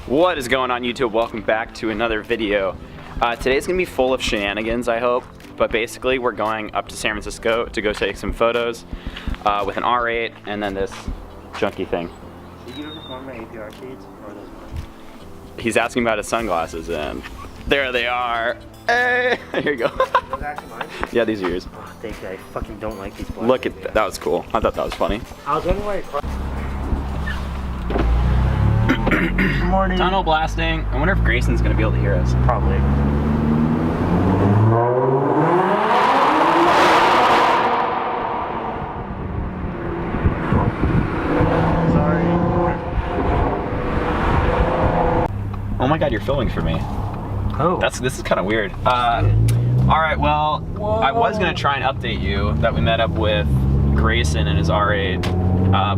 What is going on, YouTube? Welcome back to another video. Today's gonna be full of shenanigans, I hope. But basically, we're going up to San Francisco to go take some photos with an R8 and then this junky thing. Did you ever form my APR shades or those ones? He's asking about his sunglasses, and there they are. Hey, here you go. Those actually mine? Yeah, these are yours. Oh, thank you. I fucking don't like these black. Look at that. That was cool. I thought that was funny. I was wondering why. Good morning. Tunnel blasting. I wonder if Grayson's gonna be able to hear us. Probably. Sorry. Oh my God, you're filming for me. Oh. This is kind of weird. All right, well, whoa. I was gonna try and update you that we met up with Grayson and his R8,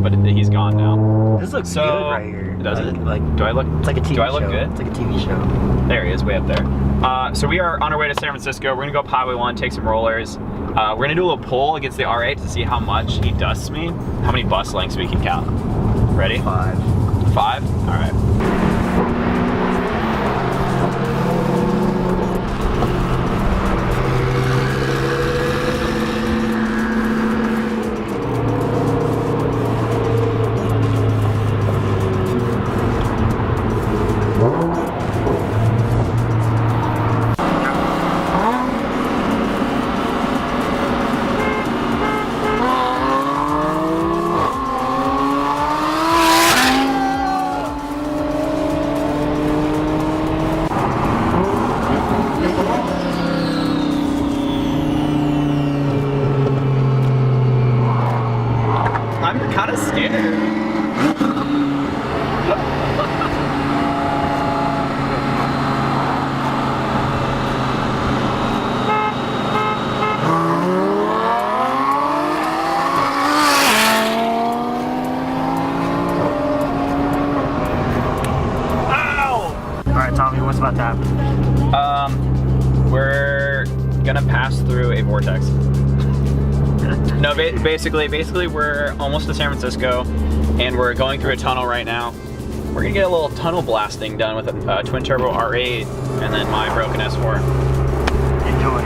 but he's gone now. This looks so, good right here. Does like, it? Like, do I look? It's like a TV show. Do I look good? It's like a TV show. There he is, way up there. So we are on our way to San Francisco. We're gonna go up Highway 1, take some rollers. We're gonna do a little poll against the R8 to see how much he dusts me, how many bus lengths we can count. Ready? 5. 5? All right. I'm kind of scared. Alright, Tommy, what's about to happen? We're gonna pass through a vortex. No, basically we're almost to San Francisco, and we're going through a tunnel right now. We're gonna get a little tunnel blasting done with a twin turbo R8 and then my broken S4. Enjoy.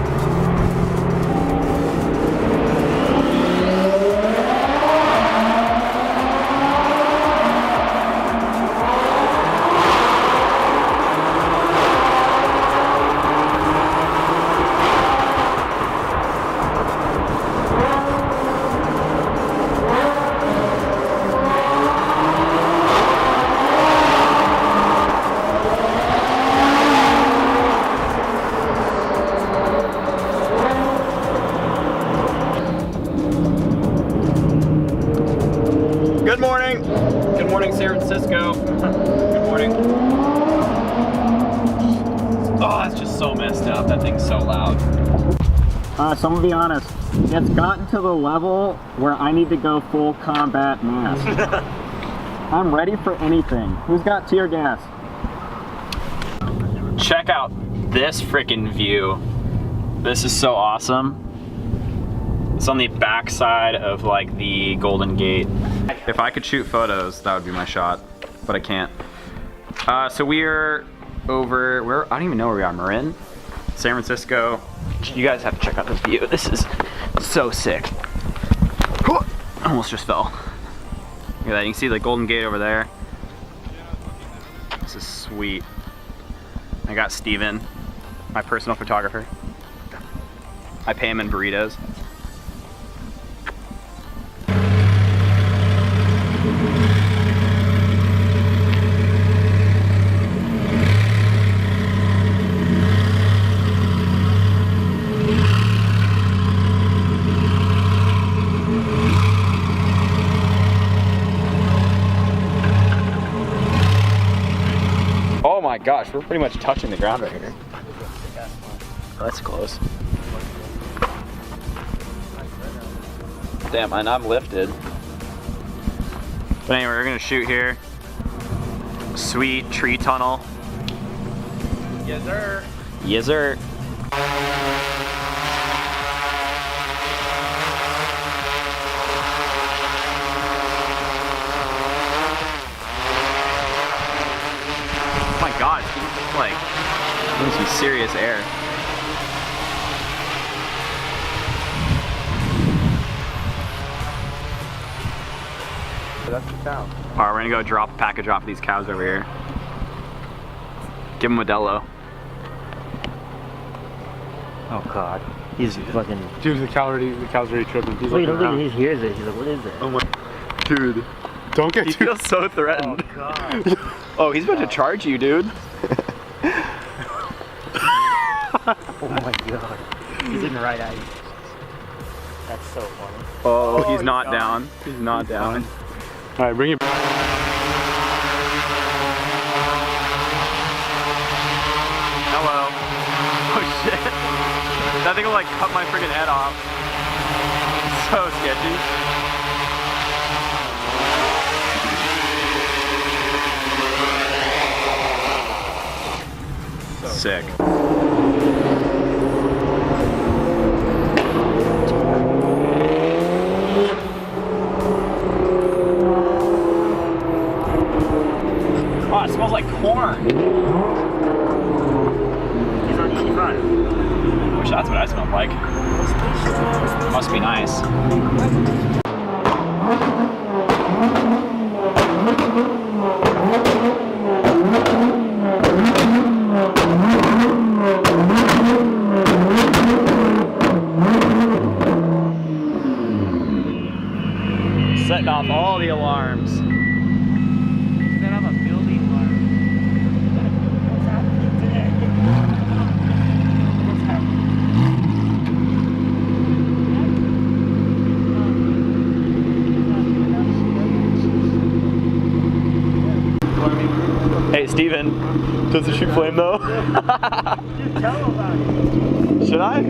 Good morning. Good morning, San Francisco. Good morning. Oh, it's just so messed up. That thing's so loud. So I'm gonna be honest, it's gotten to the level where I need to go full combat mask. I'm ready for anything. Who's got tear gas? Check out this freaking view. This is so awesome. It's on the back side of like the Golden Gate. If I could shoot photos, that would be my shot, but I can't. So we're over, I don't even know where we are, Marin? San Francisco. You guys have to check out this view. This is so sick. Almost just fell. Look at that, you can see the Golden Gate over there. This is sweet. I got Steven, my personal photographer. I pay him in burritos. Oh my gosh, we're pretty much touching the ground right here. Oh, that's close. Damn, and I'm lifted. But anyway, we're gonna shoot here. Sweet tree tunnel. Yes, sir. Yes, sir. god, it's like some serious air. That's the cow. Alright, we're gonna go drop a package off of these cows over here. Give them Modelo. Oh god. He's fucking. Dude, the cow's already tripping. He's Wait, looking don't think around. he hears it. He's like, what is it? Oh my. Dude. Don't get He too. feels so threatened. Oh god. Oh, he's about to charge you, dude. Oh my god. He's looking right at you. That's so funny. Oh, he's not down. He's not down. Alright, bring it. Hello. Oh shit. That thing will like cut my freaking head off. So sketchy. Sick. Oh, it smells like corn. He's on 85. Wish that's what I smelled like. Must be nice. Setting off all the alarms. Set up a building alarm. What's happening today? What's happening? Hey, Steven, does it shoot flame though? Dude, tell him about it. Should I?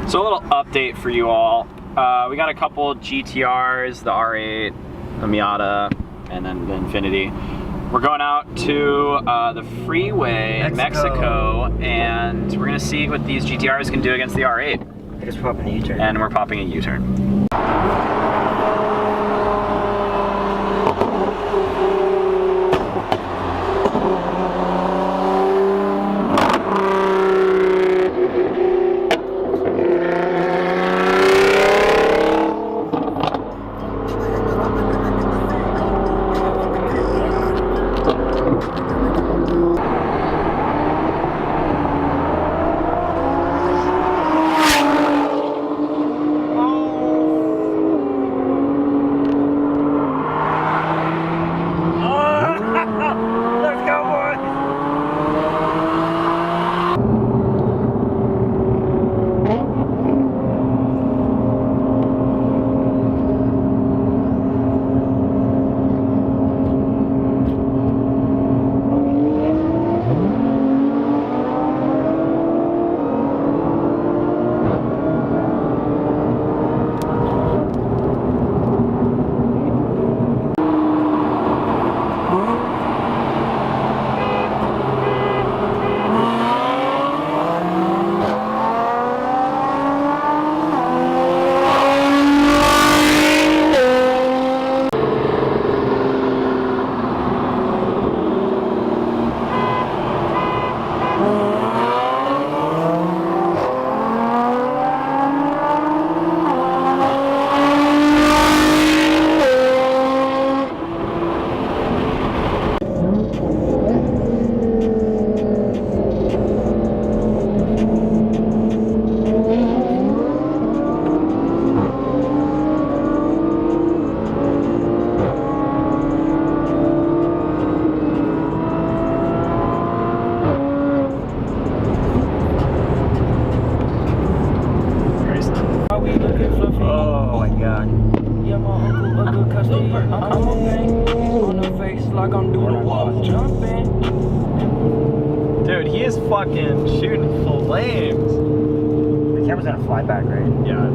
So a little update for you all. We got a couple GTRs, the R8, the Miata, and then the Infinity. We're going out to the freeway in Mexico, and we're gonna see what these GTRs can do against the R8. I just popping a U-turn. And we're popping a U-turn. fucking shooting flames. The camera's gonna fly back, right? Yeah.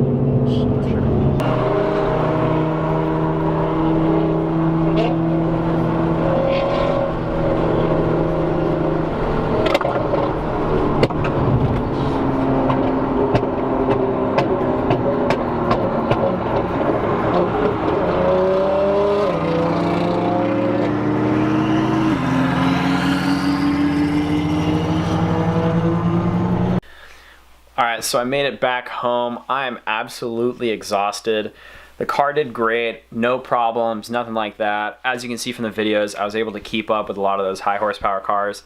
Alright, so I made it back home. I am absolutely exhausted. The car did great, no problems, nothing like that. As you can see from the videos, I was able to keep up with a lot of those high horsepower cars.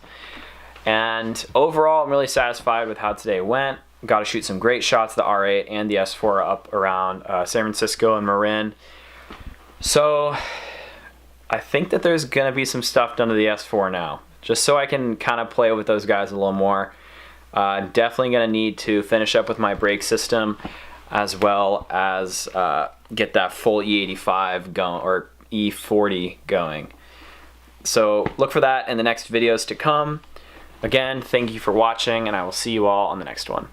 And overall, I'm really satisfied with how today went. Got to shoot some great shots of the R8 and the S4 up around San Francisco and Marin. So I think that there's going to be some stuff done to the S4 now, just so I can kind of play with those guys a little more. Definitely going to need to finish up with my brake system, as well as get that full E85 going, or E40 going. So look for that in the next videos to come. Again, thank you for watching, and I will see you all on the next one.